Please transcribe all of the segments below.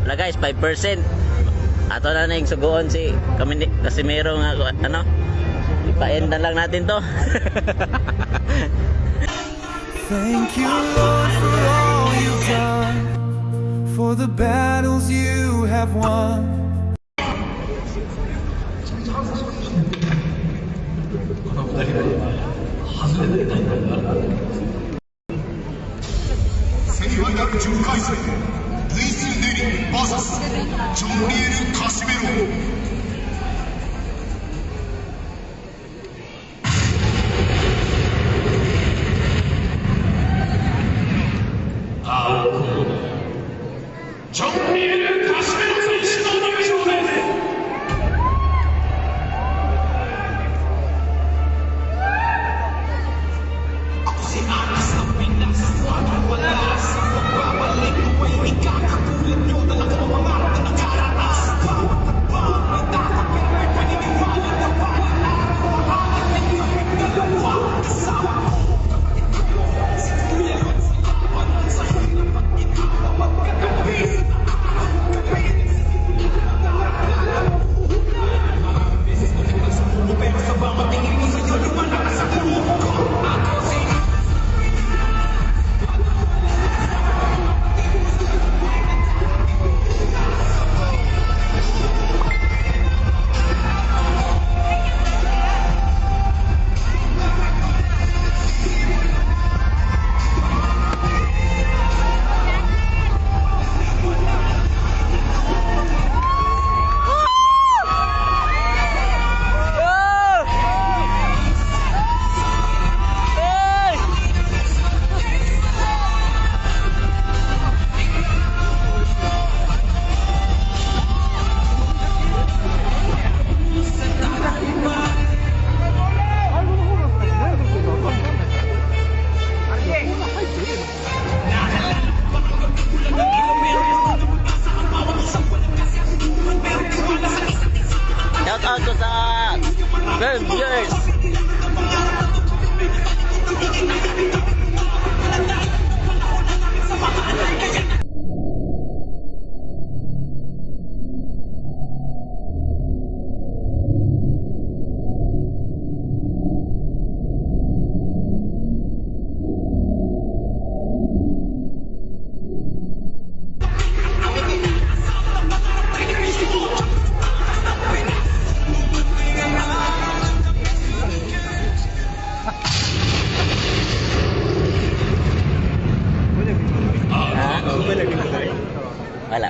wala guys, 5%. Ato na ning suguon si kami Casimiro nga ano. Ipa-end na lang natin to. Thank you, Lord, for all you've done, for the battles you have won. 세계화이다를 준비하이세 루이스 네리 vs 존리에르 카시메로 존리에르 카시메로 선수의 시도를 Shout out ko sa Burgers. Wala.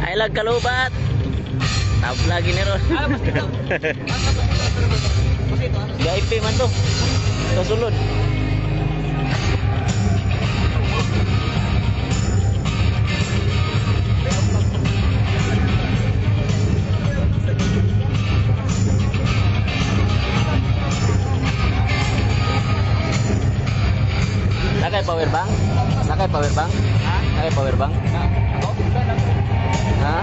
Ay lag kalubat. Tap lagi ni ron. VIP man to. Kasulod. Nakay power bank? Nakay power bank? Nakay power bank? Ha?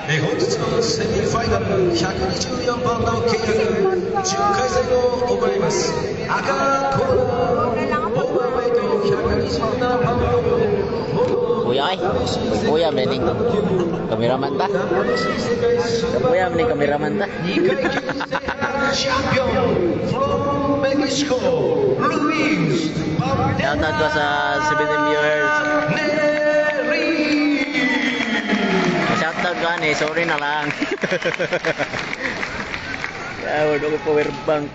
本日のセミファイナル124番の契約10回戦を行います赤コーナーオーバーウェイト127パウンド Kuya ay. Kuya man ni. Kameraman ta. Kuya man ni kameraman ta. 2階級制覇チャンピオン from Mexico Luis Shout out ko sa 17 viewers. Shout out ka ni, sorry na lang. Wala ko power bank.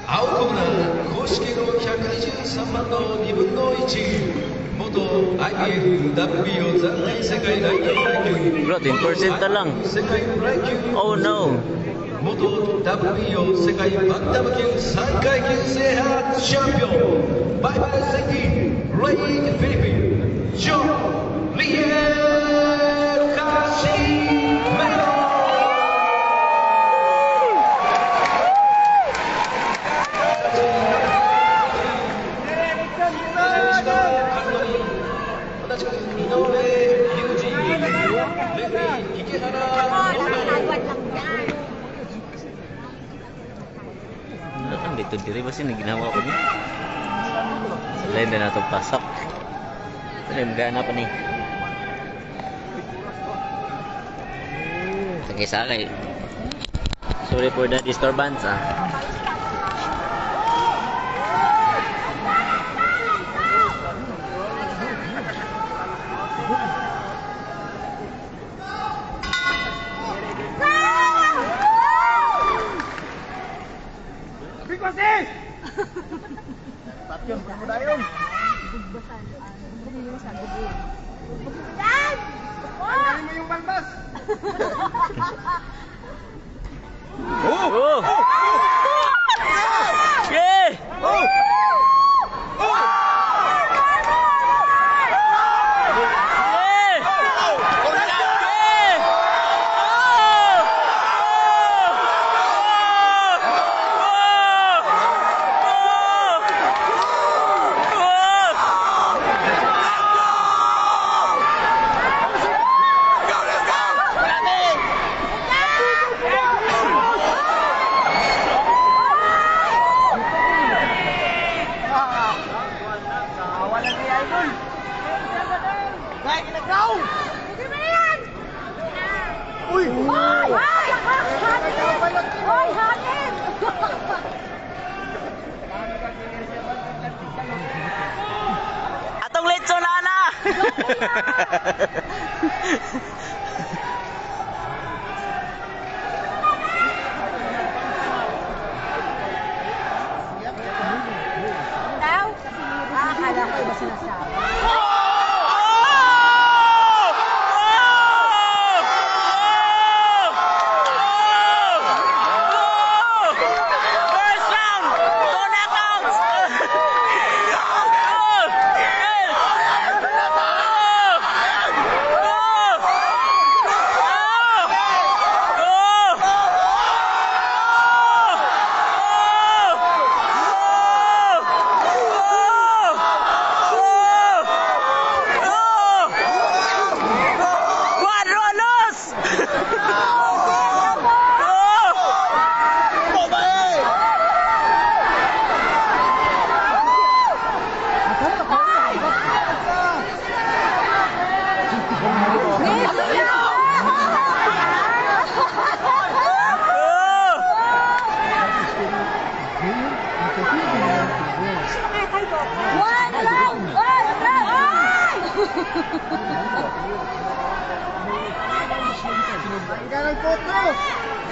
青コーナー公式の123番の2分の1元 IBF WBO 残念世界ライト階級 Bro, 10% na lang. 世界フライ級 Oh no. 元 WBO 世界バンタム級3階級制覇チャンピオンバイバイセキレイフィリピンジョン・リエル・カシメロ同じく井上裕二レフェリー池原 Ano kan dito diri ba sini ginawa ko ni? Selain na nato pasok. Selain gana pa ni. Sakay-sakay. Sorry for the disturbance ah. Oh! Yeah! Atong litso na! Daw? Akala ko iba sinasabi.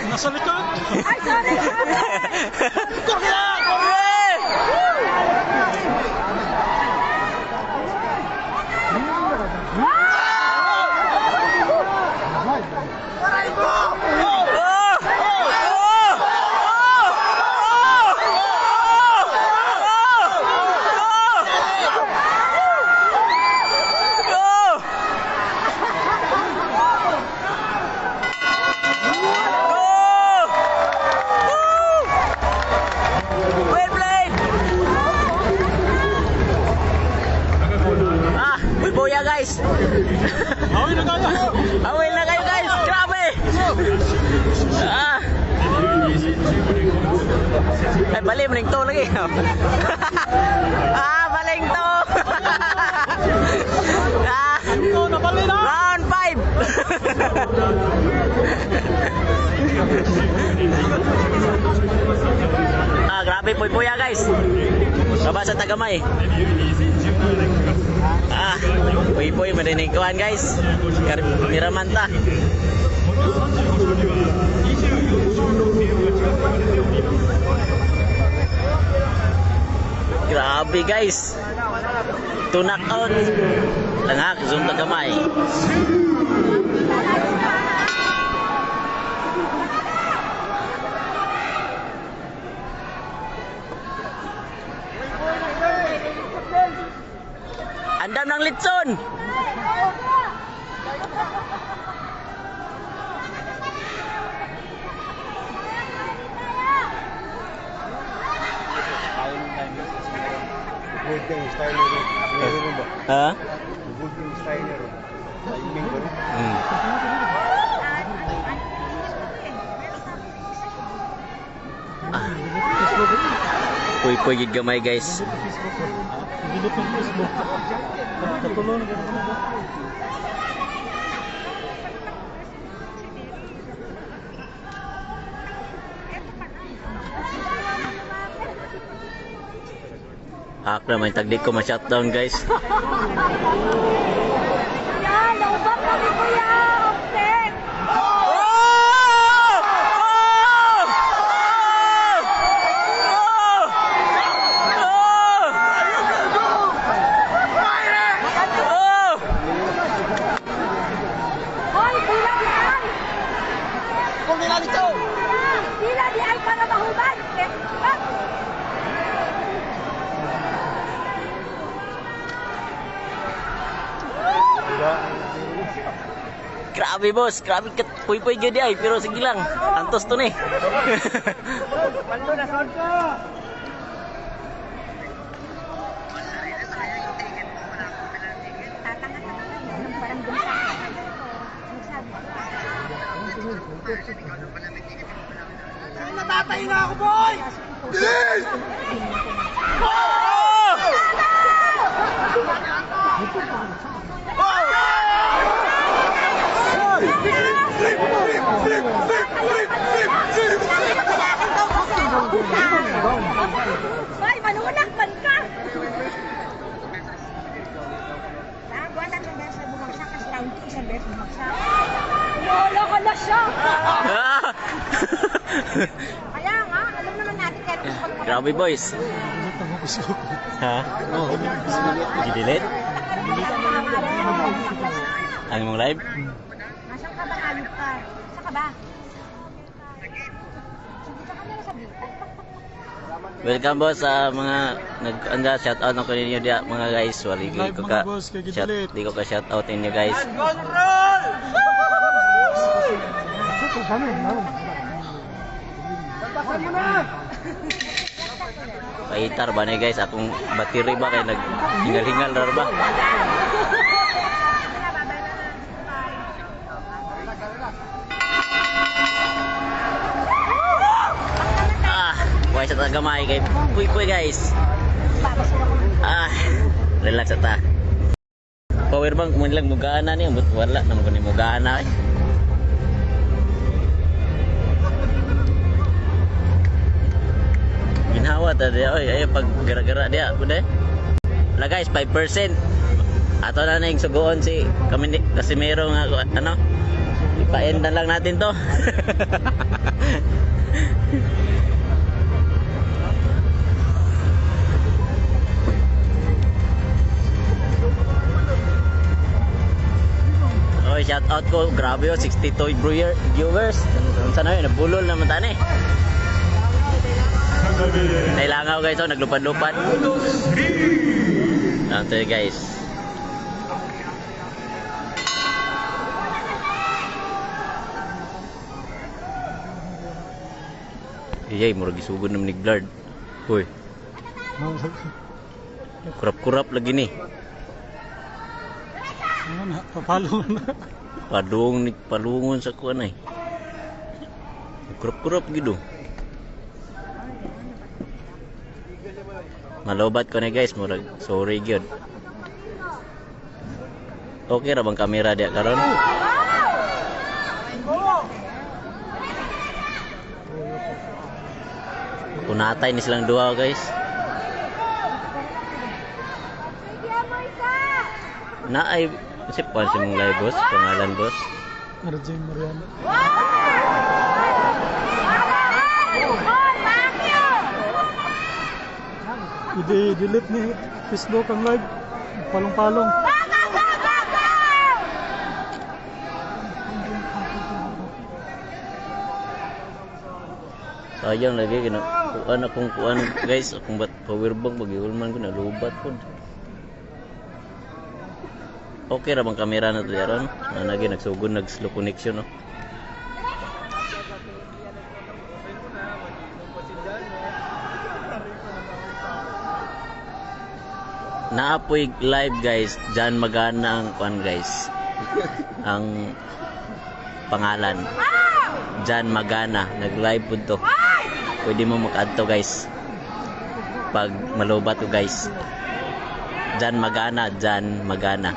Nasa likod! Ay, sorry! Ay, bali, maling to lagi. Ah, baling to. Ah, round 5. Ah, grabe puy-puya guys. Baba sa Tagamay. Ah, puy-puy marinig kuhan guys. Miramanta. Grabe guys. To knock out. Langak, zoom Tagamay. Andam ng litson. Ha? Puy-puy gid gamay guys. Ak naman tagdi ko ma-shutdown guys. Yan, naubak kami kuya. Offset. Hoy, pila di ay. Pila di ay para mahuban. Grabe boss, grabe kat puy-puy gyud ay pero sige lang. Antos to ni. Parang Natatay na ako, boy! Bilis! Hoy, manunak man ka. Buwatan sa beses bumagsak kasi round 2 isang beses bumagsak. Wala ka na siya. Kaya nga, alam naman natin kaya Grabe boys. Ha? Gidilit? Ang mong live? Nasaan ka ba? Hayop ka. Saan ka ba? Sige ka na sa dito. Welcome boss sa mga nag-anda shout out ko ninyo dia mga guys. Wali ko ka shout di ko ka shout out ninyo guys. Paitar ba ni guys akong battery ba kay naghingal-hingal ra ba? Buhay sa Tagamay kay puy-puy guys. Relax ata. Power bank mo lang mugana ni, but wala naman ko ni mugana. Ginhawa ta dia oy, ayo pag gara-gara dia, bude. Wala guys, 5%. Ato na ning suguon si kami kasi meron nga ano. Ipa-end na lang natin to. Oy, shout out ko, grabe yo, 62 viewers. Saan na yun, nabulol naman tani. Kailangan guys, naglupad-lupad. Ito yun guys. Iyay, murag isugod naman ni Blard. Uy. Kurap-kurap lagi ni. Papalungon na. Palungon sa kuan ay. Kurap-kurap gido. Malobat ko ni guys, murag sorry gyud. Okay ra bang kamera dia karon? Kunatay ni silang duha guys. Na ay si pa si mong live boss, pangalan boss. RJ Mariano. I-delete ni Facebook ang live. Palong-palong. Sayang lagi kina kuan akong kuan guys, akong power bank magiulman ko nalubat pod. Okay ra bang kamera na to yaron? Na lagi nagsugod nag-slow connection no. Naapoy live guys, Jan Magana ang kuan guys. Ang pangalan. Jan Magana, nag-live po to. Pwede mo mag-add to guys. Pag malubat to guys. Jan Magana, Jan Magana.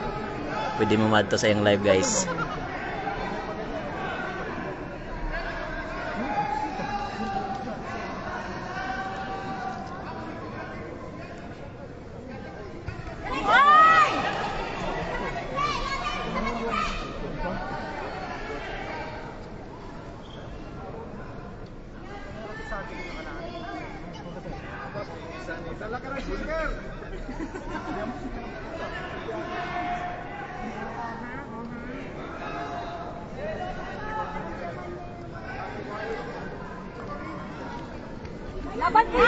Pwede mo mag-add to sa yung live guys. Laban mo!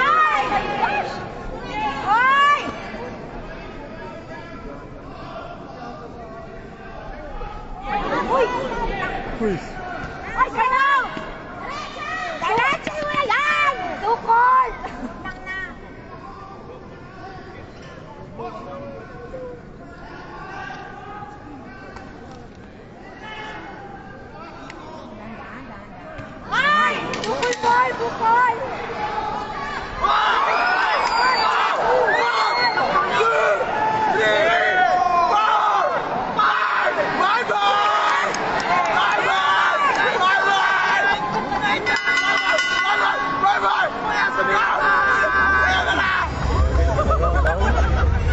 Hoy! Uy! Uy. Ay, kanaw! Diretso mo lang! Tukol! Lang na. Ay! Bukol, boy! Bukol!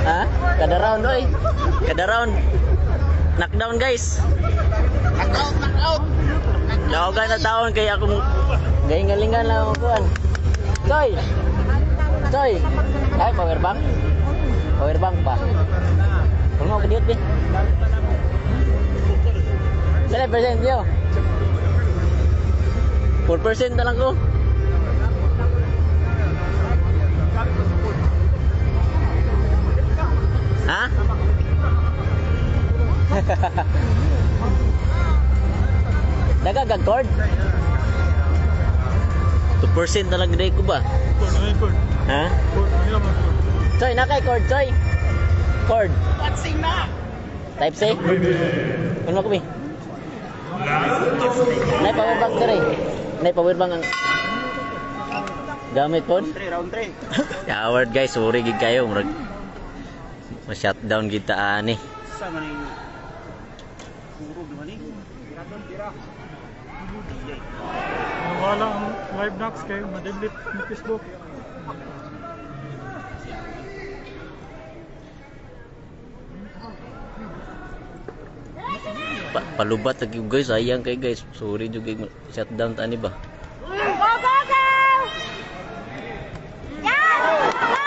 Ha? Kada round oy. Kada round. Knockdown guys. Knockout. Lawagan na taon kay akong galingan lang ako kuan. Toy. Ay power bank. Power bank pa. Kung mo kadiot di. Sila percent yo. 4% na lang ko. Ha? Nagagag cord? 2% na lang ginahin ko ba? Cord. Ha? Choy, nakay cord, Choy. Cord. Patsing na! Type C? Ano mo kami? Nay power bank ka rin. Nay power bank ang gamit po. Round 3. Howard guys, sorry gid kayo. Ma-shutdown kita ani. Sama na yung puro naman eh. Tira. Wala ang live knocks kayo. Ma-delete ni Facebook. Palubat lagi guys, sayang kay guys. Sorry juga shutdown tani ba. Go, go, go! Yan! Go!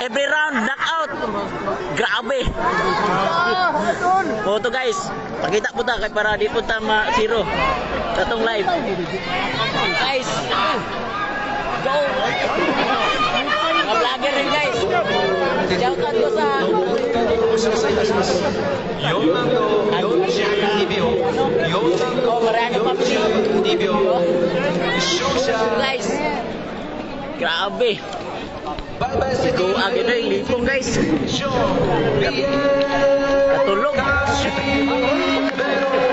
Every round, knockout. Grabe. O to guys, pakita po ta kay para di po ta ma-zero. Tatong live. Guys. Go. Mga vlogger rin guys. Shout out ko sa お知らせいたします。4ラウンド42秒。4ラウンド42秒。勝者。 guys. Grabe. バイバイ関 Go agad na yung lipong guys. 勝利 Katulog. ベロ